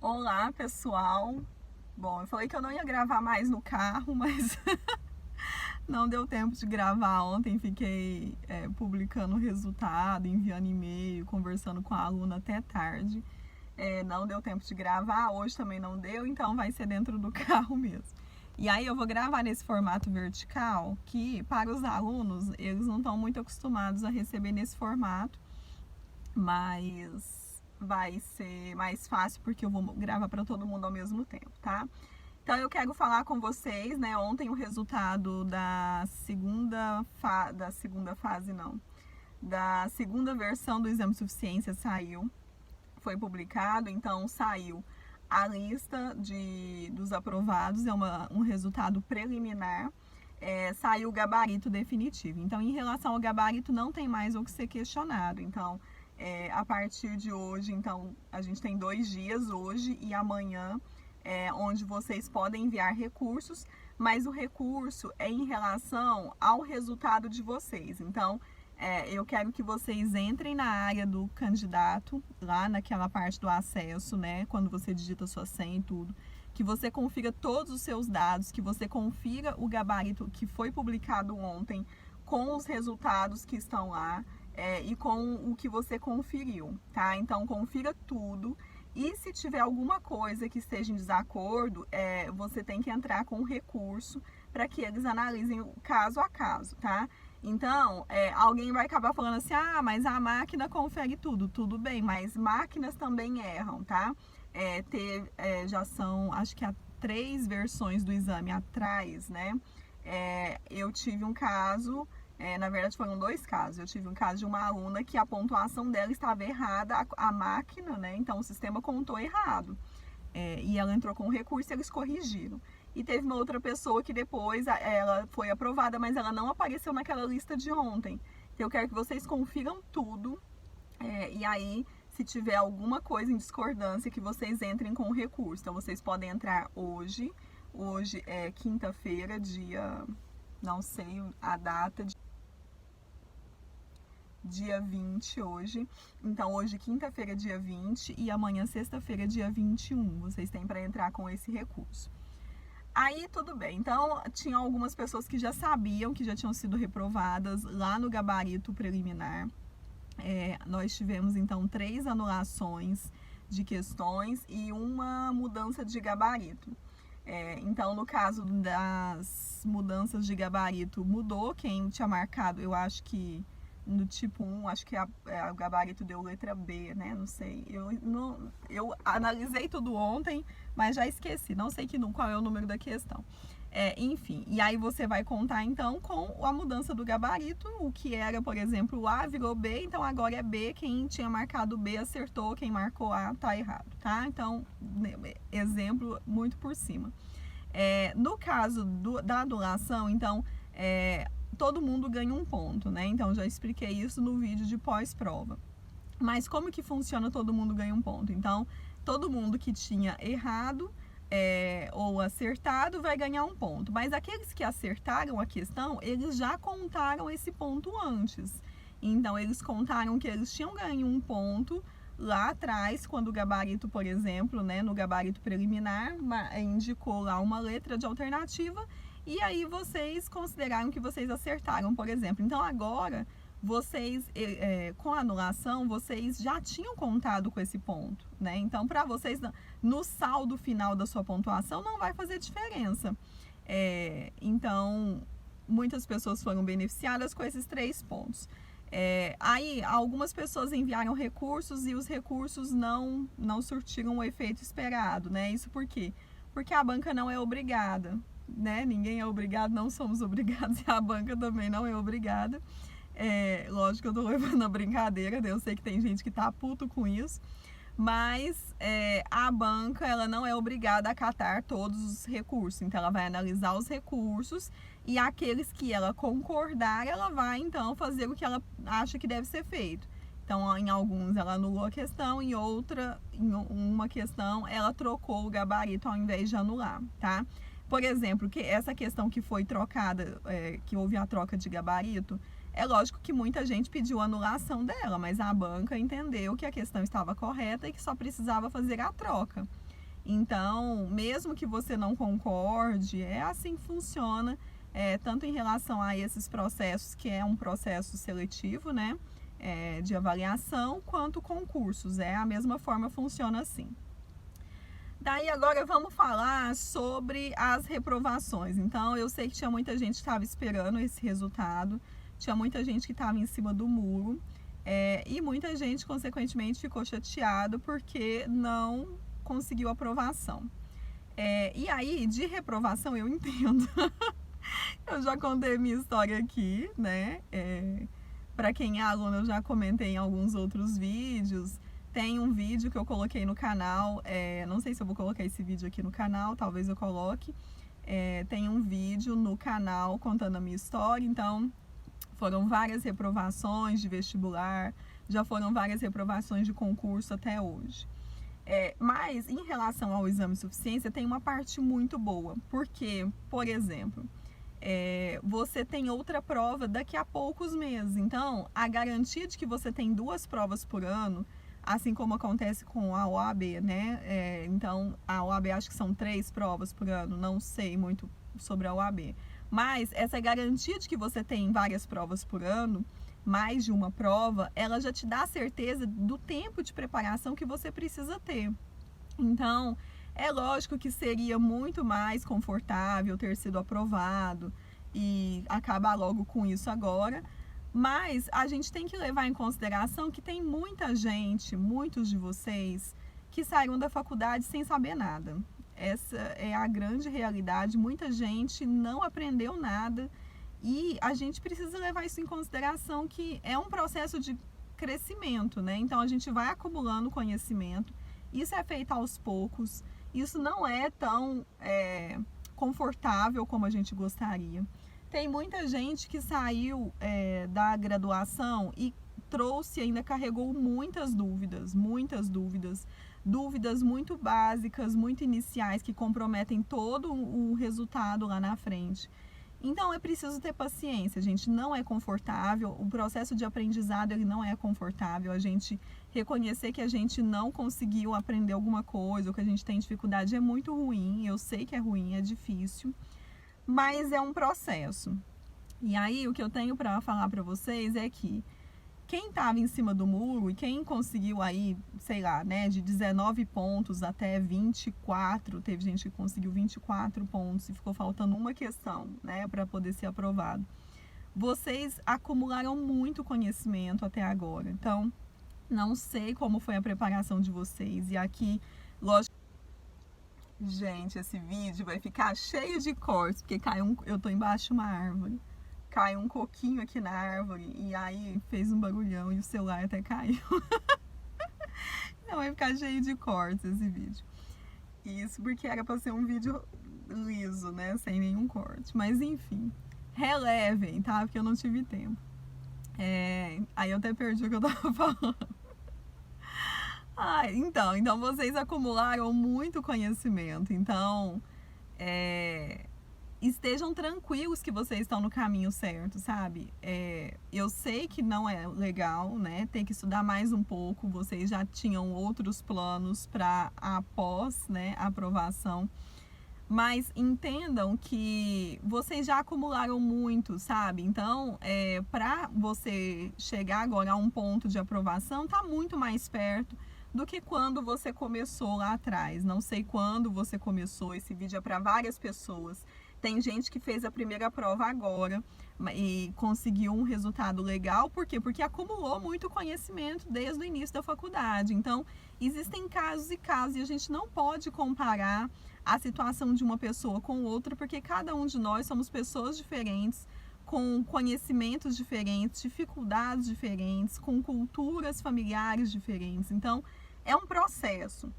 Olá, pessoal. Bom, eu falei que eu não ia gravar mais no carro, mas não deu tempo de gravar ontem. Fiquei publicando o resultado, enviando e-mail, conversando com a aluna até tarde. Não deu tempo de gravar, hoje também não deu, então vai ser dentro do carro mesmo. E aí eu vou gravar nesse formato vertical, que para os alunos, eles não estão muito acostumados a receber nesse formato, mas vai ser mais fácil porque eu vou gravar para todo mundo ao mesmo tempo, tá? Então eu quero falar com vocês, né? Ontem o resultado da segunda fase, não, da segunda versão do exame de suficiência saiu, foi publicado, então saiu a lista dos aprovados, é um resultado preliminar. Saiu o gabarito definitivo. Então, em relação ao gabarito, não tem mais o que ser questionado. Então, a partir de hoje, então, a gente tem 2 dias, hoje e amanhã, onde vocês podem enviar recursos, mas o recurso é em relação ao resultado de vocês. Então, eu quero que vocês entrem na área do candidato, lá naquela parte do acesso, né? Quando você digita sua senha e tudo, que você confira todos os seus dados, que você confira o gabarito que foi publicado ontem com os resultados que estão lá e com o que você conferiu, tá? Então, confira tudo. E se tiver alguma coisa que esteja em desacordo, você tem que entrar com um recurso para que eles analisem o caso a caso, tá? Então, alguém vai acabar falando assim, mas a máquina confere tudo. Tudo bem, mas máquinas também erram, tá? Já são, acho que há 3 versões do exame atrás, né? Eu tive um caso, na verdade foram 2 casos. Eu tive um caso de uma aluna que a pontuação dela estava errada, a máquina, né? Então o sistema contou errado. E ela entrou com recurso e eles corrigiram. E teve uma outra pessoa que depois ela foi aprovada, mas ela não apareceu naquela lista de ontem. Então eu quero que vocês confiram tudo. E aí, se tiver alguma coisa em discordância, que vocês entrem com o recurso. Então vocês podem entrar hoje. Hoje é quinta-feira, dia... não sei a data, dia 20 hoje. Então hoje quinta-feira, dia 20, e amanhã sexta-feira, dia 21. Vocês têm para entrar com esse recurso. Aí tudo bem, então tinha algumas pessoas que já sabiam que já tinham sido reprovadas lá no gabarito preliminar. Nós tivemos então 3 anulações de questões e uma mudança de gabarito. Então no caso das mudanças de gabarito, mudou quem tinha marcado, eu acho que no tipo 1, acho que o gabarito deu letra B, né? Não sei. Eu analisei tudo ontem, mas já esqueci. Não sei qual é o número da questão. Enfim, e aí você vai contar então com a mudança do gabarito. O que era, por exemplo, A virou B, então agora é B. Quem tinha marcado B acertou, quem marcou A tá errado, tá? Então, exemplo muito por cima. No caso da anulação, então, todo mundo ganha um ponto, né? Então já expliquei isso no vídeo de pós-prova. Mas como que funciona todo mundo ganha um ponto? Então, todo mundo que tinha errado ou acertado vai ganhar um ponto. Mas aqueles que acertaram a questão, eles já contaram esse ponto antes. Então, eles contaram que eles tinham ganho um ponto lá atrás, quando o gabarito, por exemplo, né, no gabarito preliminar, indicou lá uma letra de alternativa, e aí vocês consideraram que vocês acertaram, por exemplo. Então agora, vocês, com a anulação, vocês já tinham contado com esse ponto, né? Então, para vocês, no saldo final da sua pontuação, não vai fazer diferença. Então, muitas pessoas foram beneficiadas com esses 3 pontos. Aí, algumas pessoas enviaram recursos e os recursos não surtiram o efeito esperado, né? Isso por quê? Porque a banca não é obrigada, né? Ninguém é obrigado, não somos obrigados, e a banca também não é obrigada. Lógico que eu tô levando a brincadeira, né? Eu sei que tem gente que tá puto com isso, mas a banca, ela não é obrigada a acatar todos os recursos. Então ela vai analisar os recursos e aqueles que ela concordar, ela vai então fazer o que ela acha que deve ser feito. Então, em alguns ela anulou a questão, em uma questão ela trocou o gabarito ao invés de anular, tá? Por exemplo, que essa questão que foi trocada, que houve a troca de gabarito, é lógico que muita gente pediu anulação dela, mas a banca entendeu que a questão estava correta e que só precisava fazer a troca. Então, mesmo que você não concorde, é assim que funciona, tanto em relação a esses processos, que é um processo seletivo, né, de avaliação, quanto concursos. A mesma forma, funciona assim. Daí agora vamos falar sobre as reprovações. Então, eu sei que tinha muita gente que estava esperando esse resultado, tinha muita gente que estava em cima do muro, e muita gente, consequentemente, ficou chateado porque não conseguiu aprovação. E aí, de reprovação, eu entendo. Eu já contei minha história aqui, né? Para quem é aluno, eu já comentei em alguns outros vídeos. Tem um vídeo que eu coloquei no canal, não sei se eu vou colocar esse vídeo aqui no canal, talvez eu coloque. Tem um vídeo no canal contando a minha história, então foram várias reprovações de vestibular, já foram várias reprovações de concurso até hoje. Mas em relação ao exame de suficiência, tem uma parte muito boa, porque, por exemplo, você tem outra prova daqui a poucos meses. Então, a garantia de que você tem 2 provas por ano, assim como acontece com a OAB, né? Então, a OAB acho que são 3 provas por ano, não sei muito sobre a OAB. Mas essa garantia de que você tem várias provas por ano, mais de uma prova, ela já te dá a certeza do tempo de preparação que você precisa ter. Então, é lógico que seria muito mais confortável ter sido aprovado e acabar logo com isso agora, mas a gente tem que levar em consideração que tem muita gente, muitos de vocês, que saíram da faculdade sem saber nada. Essa é a grande realidade. Muita gente não aprendeu nada e a gente precisa levar isso em consideração, que é um processo de crescimento, né? Então a gente vai acumulando conhecimento, isso é feito aos poucos, isso não é tão confortável como a gente gostaria. Tem muita gente que saiu da graduação e trouxe, ainda carregou muitas dúvidas muito básicas, muito iniciais, que comprometem todo o resultado lá na frente. Então é preciso ter paciência, gente, não é confortável, o processo de aprendizado ele não é confortável, a gente reconhecer que a gente não conseguiu aprender alguma coisa, ou que a gente tem dificuldade é muito ruim, eu sei que é ruim, é difícil, mas é um processo. E aí o que eu tenho para falar para vocês é que quem estava em cima do muro e quem conseguiu aí, sei lá, né, de 19 pontos até 24, teve gente que conseguiu 24 pontos e ficou faltando uma questão, né, para poder ser aprovado. Vocês acumularam muito conhecimento até agora, então não sei como foi a preparação de vocês. E aqui, lógico, gente, esse vídeo vai ficar cheio de cortes, porque eu tô embaixo de uma árvore. Caiu um coquinho aqui na árvore e aí fez um barulhão e o celular até caiu. Então vai ficar cheio de cortes esse vídeo. Isso porque era para ser um vídeo liso, né? Sem nenhum corte. Mas enfim, relevem, tá? Porque eu não tive tempo. Aí eu até perdi o que eu tava falando. Então vocês acumularam muito conhecimento. Então, estejam tranquilos que vocês estão no caminho certo, sabe? Eu sei que não é legal, né? Ter que estudar mais um pouco. Vocês já tinham outros planos para após, né, a aprovação. Mas entendam que vocês já acumularam muito, sabe? Então, para você chegar agora a um ponto de aprovação, tá muito mais perto do que quando você começou lá atrás. Não sei quando você começou, esse vídeo é para várias pessoas. Tem gente que fez a primeira prova agora e conseguiu um resultado legal. Por quê? Porque acumulou muito conhecimento desde o início da faculdade. Então, existem casos e casos, e a gente não pode comparar a situação de uma pessoa com outra, porque cada um de nós somos pessoas diferentes, com conhecimentos diferentes, dificuldades diferentes, com culturas familiares diferentes. Então, é um processo.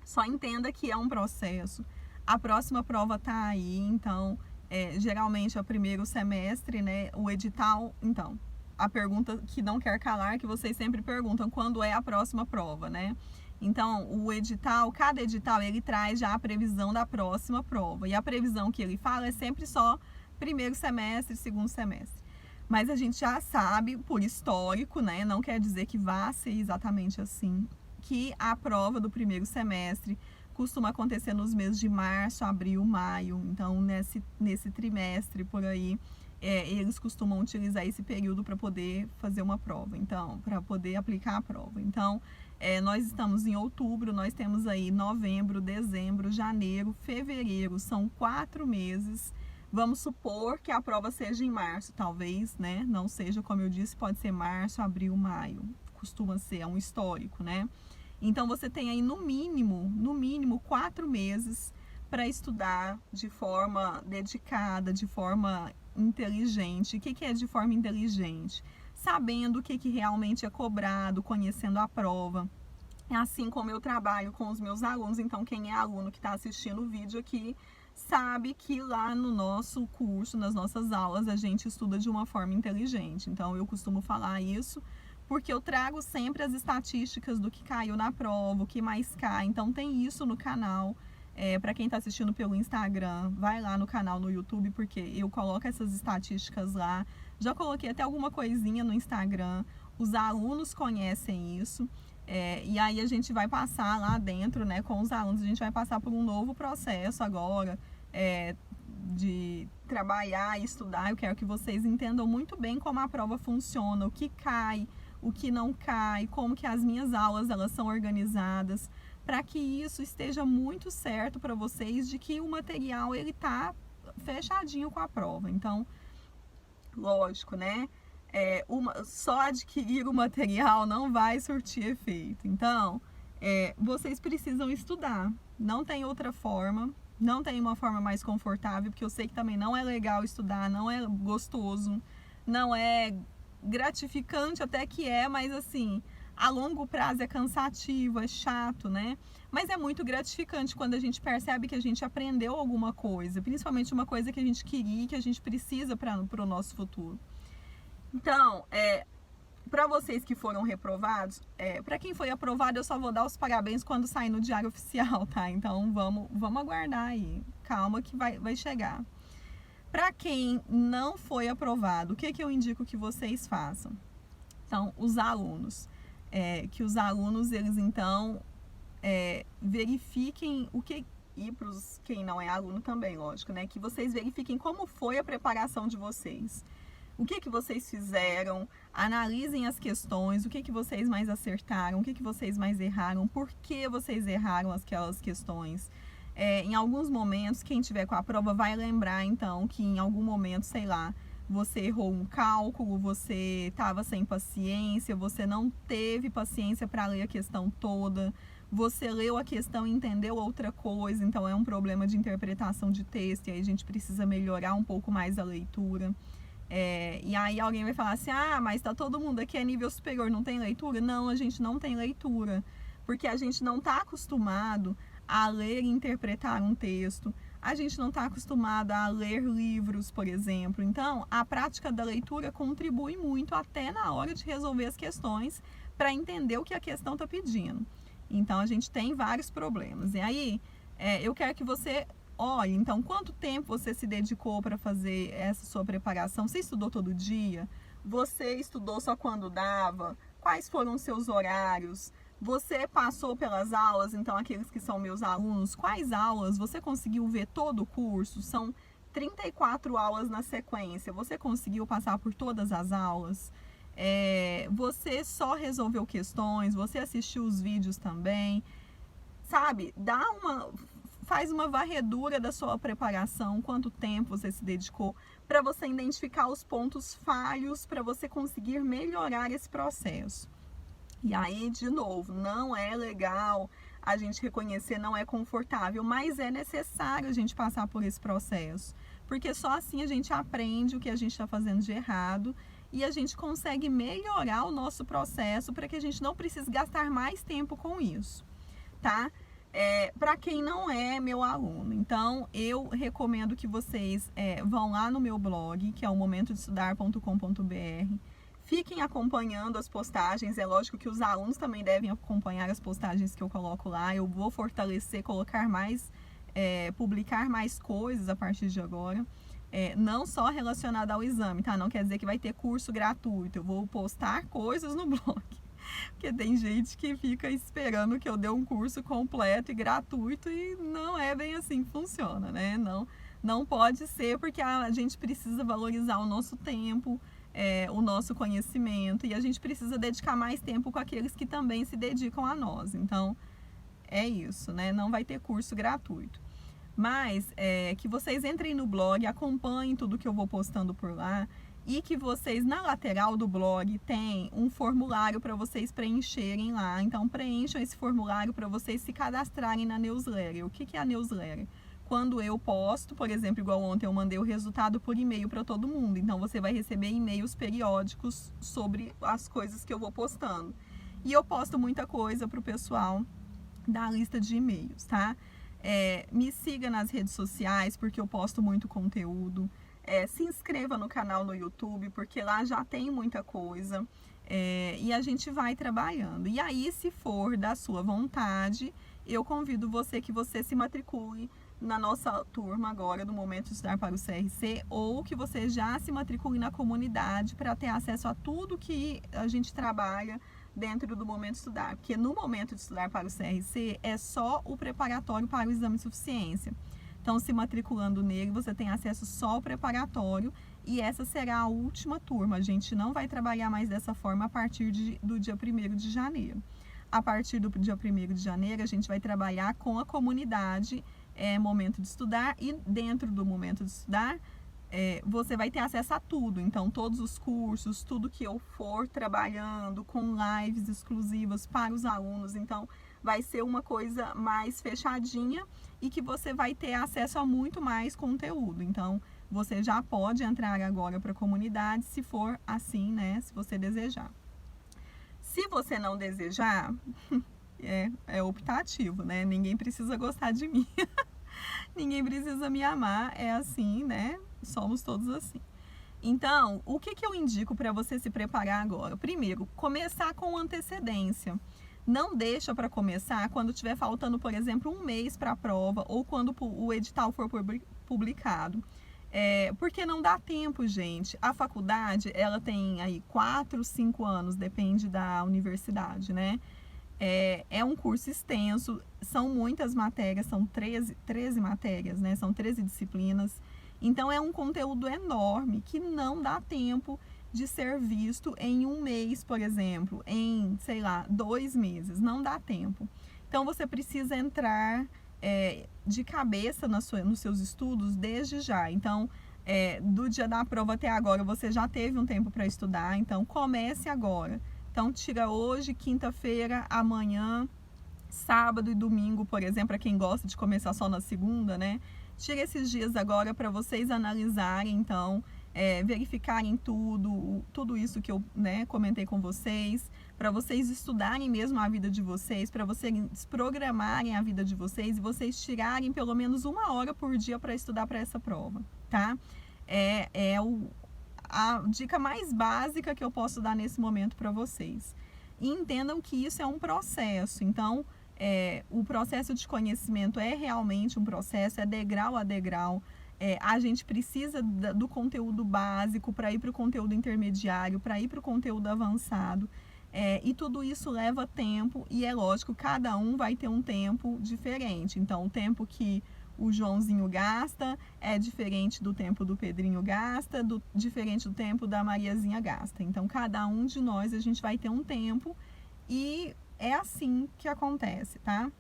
Só entenda que é um processo. A próxima prova tá aí, então, geralmente é o primeiro semestre, né? O edital, então, a pergunta que não quer calar, que vocês sempre perguntam, quando é a próxima prova, né? Então, o edital, cada edital, ele traz já a previsão da próxima prova. E a previsão que ele fala é sempre só primeiro semestre, segundo semestre. Mas a gente já sabe, por histórico, né? Não quer dizer que vá ser exatamente assim, que a prova do primeiro semestre costuma acontecer nos meses de março, abril, maio. Então, nesse trimestre por aí, eles costumam utilizar esse período para poder fazer uma prova, então, para poder aplicar a prova. Então, nós estamos em outubro, nós temos aí novembro, dezembro, janeiro, fevereiro, são 4 meses. Vamos supor que a prova seja em março, talvez, né? Não seja, como eu disse, pode ser março, abril, maio. Costuma ser, é um histórico, né? Então, você tem aí no mínimo 4 meses para estudar de forma dedicada, de forma inteligente. O que é de forma inteligente? Sabendo o que realmente é cobrado, conhecendo a prova. Assim como eu trabalho com os meus alunos, então quem é aluno que está assistindo o vídeo aqui, sabe que lá no nosso curso, nas nossas aulas, a gente estuda de uma forma inteligente. Então, eu costumo falar isso porque eu trago sempre as estatísticas do que caiu na prova, o que mais cai. Então, tem isso no canal. Para quem está assistindo pelo Instagram, vai lá no canal no YouTube, porque eu coloco essas estatísticas lá. Já coloquei até alguma coisinha no Instagram. Os alunos conhecem isso. E aí a gente vai passar lá dentro, né, com os alunos, a gente vai passar por um novo processo agora, de trabalhar e estudar. Eu quero que vocês entendam muito bem como a prova funciona, o que cai, o que não cai, como que as minhas aulas elas são organizadas, para que isso esteja muito certo para vocês de que o material ele tá fechadinho com a prova. Então, lógico, né? Só adquirir o material não vai surtir efeito. Então, vocês precisam estudar. Não tem outra forma, não tem uma forma mais confortável, porque eu sei que também não é legal estudar, não é gostoso, não é gratificante, até que mas assim, a longo prazo é cansativo, é chato, né? Mas é muito gratificante quando a gente percebe que a gente aprendeu alguma coisa, principalmente uma coisa que a gente queria e que a gente precisa para o nosso futuro. Então, para vocês que foram reprovados, para quem foi aprovado, eu só vou dar os parabéns quando sair no Diário Oficial, tá? Então, vamos aguardar aí. Calma que vai chegar. Para quem não foi aprovado, o que eu indico que vocês façam? Então, os alunos. Que os alunos, eles, então, verifiquem o que... E para quem não é aluno também, lógico, né? Que vocês verifiquem como foi a preparação de vocês. O que vocês fizeram, analisem as questões, o que vocês mais acertaram, o que vocês mais erraram, por que vocês erraram aquelas questões. Em alguns momentos, quem tiver com a prova vai lembrar, então, que em algum momento, sei lá, você errou um cálculo, você estava sem paciência, você não teve paciência para ler a questão toda, você leu a questão e entendeu outra coisa, então é um problema de interpretação de texto, e aí a gente precisa melhorar um pouco mais a leitura. E aí alguém vai falar assim, mas tá todo mundo aqui é nível superior, não tem leitura? Não, a gente não tem leitura, porque a gente não está acostumado a ler e interpretar um texto, a gente não está acostumado a ler livros, por exemplo. Então, a prática da leitura contribui muito até na hora de resolver as questões, para entender o que a questão está pedindo. Então, a gente tem vários problemas. E aí, eu quero que você... Olha, então, quanto tempo você se dedicou para fazer essa sua preparação? Você estudou todo dia? Você estudou só quando dava? Quais foram os seus horários? Você passou pelas aulas, então, aqueles que são meus alunos, quais aulas? Você conseguiu ver todo o curso? São 34 aulas na sequência. Você conseguiu passar por todas as aulas? Você só resolveu questões? Você assistiu os vídeos também? Sabe, faz uma varredura da sua preparação, quanto tempo você se dedicou, para você identificar os pontos falhos, para você conseguir melhorar esse processo. E aí, de novo, não é legal a gente reconhecer, não é confortável, mas é necessário a gente passar por esse processo, porque só assim a gente aprende o que a gente está fazendo de errado e a gente consegue melhorar o nosso processo para que a gente não precise gastar mais tempo com isso, tá? Para quem não é meu aluno, então eu recomendo que vocês vão lá no meu blog, que é o momentodeestudar.com.br, fiquem acompanhando as postagens. É lógico que os alunos também devem acompanhar as postagens que eu coloco lá. Eu vou fortalecer, colocar mais, publicar mais coisas a partir de agora, não só relacionada ao exame, tá? Não quer dizer que vai ter curso gratuito, eu vou postar coisas no blog. Porque tem gente que fica esperando que eu dê um curso completo e gratuito e não é bem assim que funciona, né? Não pode ser, porque a gente precisa valorizar o nosso tempo, o nosso conhecimento, e a gente precisa dedicar mais tempo com aqueles que também se dedicam a nós. Então, é isso, né? Não vai ter curso gratuito. Mas que vocês entrem no blog, acompanhem tudo que eu vou postando por lá, e que vocês, na lateral do blog, tem um formulário para vocês preencherem lá. Então, preencham esse formulário para vocês se cadastrarem na newsletter. O que é a newsletter? Quando eu posto, por exemplo, igual ontem eu mandei o resultado por e-mail para todo mundo. Então, você vai receber e-mails periódicos sobre as coisas que eu vou postando. E eu posto muita coisa para o pessoal da lista de e-mails, tá? Me siga nas redes sociais, porque eu posto muito conteúdo. Se inscreva no canal no YouTube, porque lá já tem muita coisa. E a gente vai trabalhando. E aí, se for da sua vontade, eu convido você que você se matricule na nossa turma agora, do Momento de Estudar para o CRC, ou que você já se matricule na comunidade para ter acesso a tudo que a gente trabalha dentro do Momento de Estudar. Porque no Momento de Estudar para o CRC é só o preparatório para o exame de suficiência. Então, se matriculando nele, você tem acesso só ao preparatório, e essa será a última turma. A gente não vai trabalhar mais dessa forma a partir do dia 1º de janeiro. A partir do dia 1º de janeiro, a gente vai trabalhar com a comunidade Momento de Estudar, e dentro do Momento de Estudar, você vai ter acesso a tudo. Então, todos os cursos, tudo que eu for trabalhando, com lives exclusivas para os alunos. Então, vai ser uma coisa mais fechadinha e que você vai ter acesso a muito mais conteúdo. Então, você já pode entrar agora para a comunidade, se for assim, né? Se você desejar. Se você não desejar, é optativo, né? Ninguém precisa gostar de mim. Ninguém precisa me amar, é assim, né? Somos todos assim. Então, o que eu indico para você se preparar agora? Primeiro, começar com antecedência. Não deixa para começar quando estiver faltando, por exemplo, um mês para a prova, ou quando o edital for publicado. Porque não dá tempo, gente. A faculdade, ela tem aí 4, 5 anos, depende da universidade, né? É um curso extenso, são muitas matérias, são 13 matérias, né? São 13 disciplinas. Então, é um conteúdo enorme que não dá tempo de ser visto em um mês, por exemplo, em, 2 meses. Não dá tempo. Então, você precisa entrar de cabeça nos seus estudos desde já. Então, do dia da prova até agora, você já teve um tempo para estudar. Então, comece agora. Então, tira hoje, quinta-feira, amanhã, sábado e domingo, por exemplo, para quem gosta de começar só na segunda, né? Tira esses dias agora para vocês analisarem, então, verificarem tudo isso que eu comentei com vocês, para vocês estudarem mesmo a vida de vocês, para vocês programarem a vida de vocês e vocês tirarem pelo menos 1 hora por dia para estudar para essa prova, tá? A dica mais básica que eu posso dar nesse momento para vocês. E entendam que isso é um processo. Então, o processo de conhecimento é realmente um processo, é degrau a degrau. A gente precisa do conteúdo básico para ir para o conteúdo intermediário, para ir para o conteúdo avançado. E tudo isso leva tempo, e é lógico, cada um vai ter um tempo diferente. Então, o tempo que o Joãozinho gasta é diferente do tempo do Pedrinho gasta, diferente do tempo da Mariazinha gasta. Então, cada um de nós, a gente vai ter um tempo, e é assim que acontece, tá?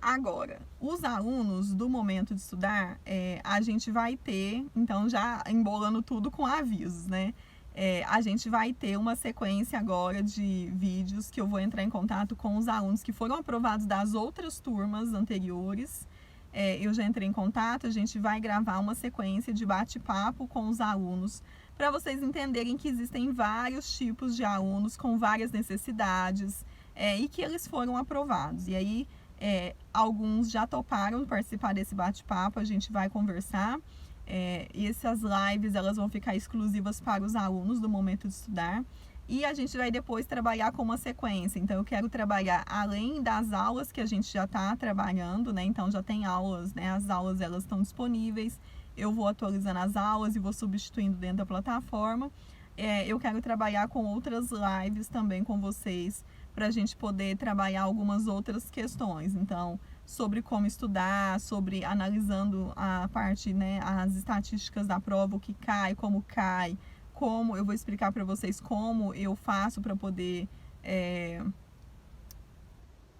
Agora, os alunos do Momento de Estudar, a gente vai ter, então já embolando tudo com avisos, né? A gente vai ter uma sequência agora de vídeos que eu vou entrar em contato com os alunos que foram aprovados das outras turmas anteriores. Eu já entrei em contato, a gente vai gravar uma sequência de bate-papo com os alunos, para vocês entenderem que existem vários tipos de alunos com várias necessidades, e que eles foram aprovados. E aí, alguns já toparam participar desse bate-papo, a gente vai conversar. E essas lives, elas vão ficar exclusivas para os alunos do Momento de Estudar. E a gente vai depois trabalhar com uma sequência. Então, eu quero trabalhar além das aulas que a gente já está trabalhando, né? Então, já tem aulas, né? As aulas, elas estão disponíveis. Eu vou atualizando as aulas e vou substituindo dentro da plataforma. eu quero trabalhar com outras lives também com vocês, para a gente poder trabalhar algumas outras questões. Então, sobre como estudar, sobre analisando a parte, né, as estatísticas da prova, o que cai, como eu vou explicar para vocês como eu faço para poder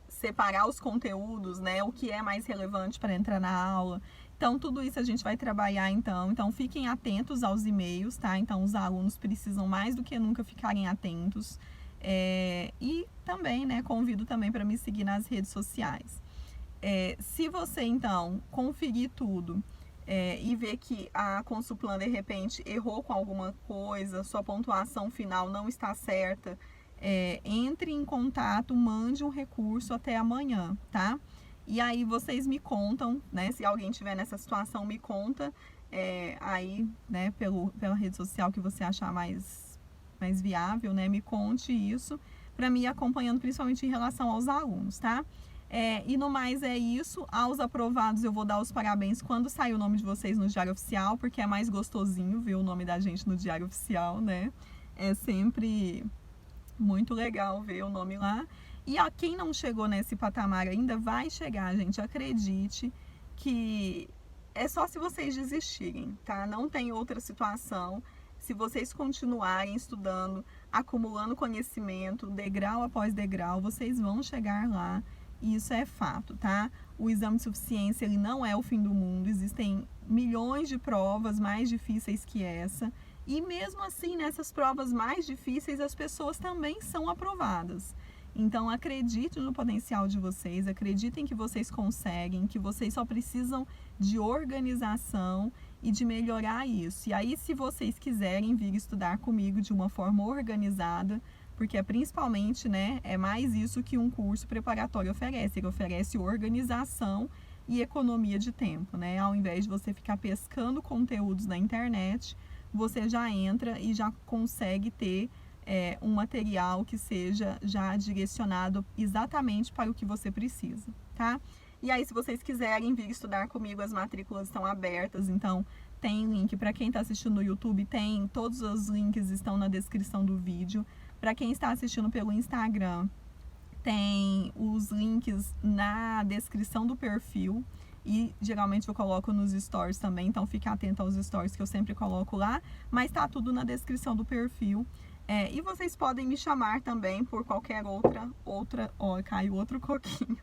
separar os conteúdos, né, o que é mais relevante para entrar na aula. Então, tudo isso a gente vai trabalhar então fiquem atentos aos e-mails, tá? Então, os alunos precisam mais do que nunca ficarem atentos. E também, né, convido também para me seguir nas redes sociais. Se você, então, conferir tudo e ver que a Consulplan, de repente, errou com alguma coisa, sua pontuação final não está certa, entre em contato, mande um recurso até amanhã, tá? E aí vocês me contam, né? Se alguém tiver nessa situação, me conta aí, né, pela rede social que você achar mais viável, né? Me conte isso para mim ir acompanhando, principalmente em relação aos alunos, tá? E no mais é isso. Aos aprovados eu vou dar os parabéns quando sair o nome de vocês no Diário Oficial, porque é mais gostosinho ver o nome da gente no Diário Oficial, né? É sempre muito legal ver o nome lá. E a quem não chegou nesse patamar ainda vai chegar, gente. Acredite que é só se vocês desistirem, tá? Não tem outra situação. Se vocês continuarem estudando, acumulando conhecimento, degrau após degrau, vocês vão chegar lá. Isso é fato, tá? O exame de suficiência, ele não é o fim do mundo. Existem milhões de provas mais difíceis que essa. E mesmo assim, nessas provas mais difíceis, as pessoas também são aprovadas. Então, acreditem no potencial de vocês, acreditem que vocês conseguem, que vocês só precisam de organização e de melhorar isso. E aí, se vocês quiserem vir estudar comigo de uma forma organizada, porque principalmente, né, é mais isso que um curso preparatório oferece. Ele oferece organização e economia de tempo, né? Ao invés de você ficar pescando conteúdos na internet, você já entra e já consegue ter um material que seja já direcionado exatamente para o que você precisa, tá? E aí, se vocês quiserem vir estudar comigo, as matrículas estão abertas, então tem link para quem está assistindo no YouTube, todos os links estão na descrição do vídeo. Para quem está assistindo pelo Instagram, tem os links na descrição do perfil. E geralmente eu coloco nos stories também, então fique atento aos stories que eu sempre coloco lá. Mas tá tudo na descrição do perfil. E vocês podem me chamar também por qualquer outra... Ó, caiu outro coquinho.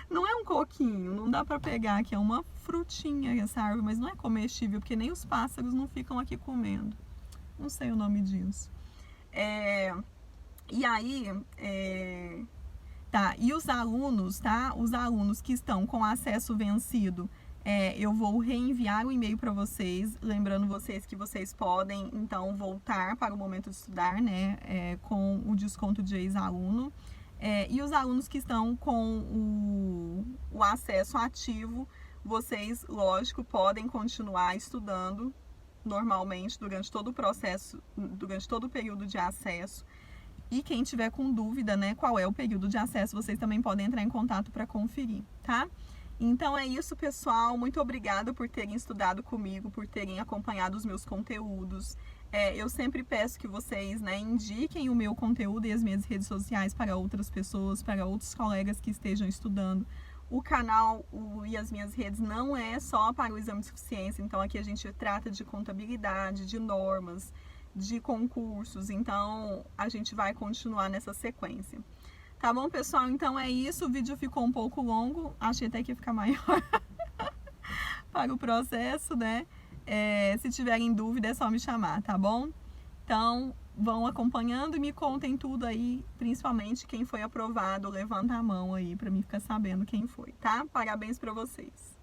Não é um coquinho, não dá pra pegar aqui, é uma frutinha essa árvore, mas não é comestível, porque nem os pássaros não ficam aqui comendo. Não sei o nome disso. E aí... Tá, e os alunos, tá? Os alunos que estão com acesso vencido, eu vou reenviar o e-mail para vocês, lembrando vocês que vocês podem, então, voltar para o momento de estudar, né? Com o desconto de ex-aluno. E os alunos que estão com o acesso ativo, vocês, lógico, podem continuar estudando normalmente durante todo o processo, durante todo o período de acesso. E quem tiver com dúvida, né, qual é o período de acesso, vocês também podem entrar em contato para conferir, tá? Então é isso, pessoal. Muito obrigada por terem estudado comigo, por terem acompanhado os meus conteúdos. Eu sempre peço que vocês, né, indiquem o meu conteúdo e as minhas redes sociais para outras pessoas, para outros colegas que estejam estudando. O canal e as minhas redes não é só para o exame de suficiência, então aqui a gente trata de contabilidade, de normas, de concursos, então a gente vai continuar nessa sequência. Tá bom, pessoal? Então é isso, o vídeo ficou um pouco longo, achei até que ia ficar maior para o processo, né? Se tiverem dúvida é só me chamar, tá bom? Então vão acompanhando e me contem tudo aí, principalmente quem foi aprovado, levanta a mão aí para mim ficar sabendo quem foi, tá? Parabéns para vocês!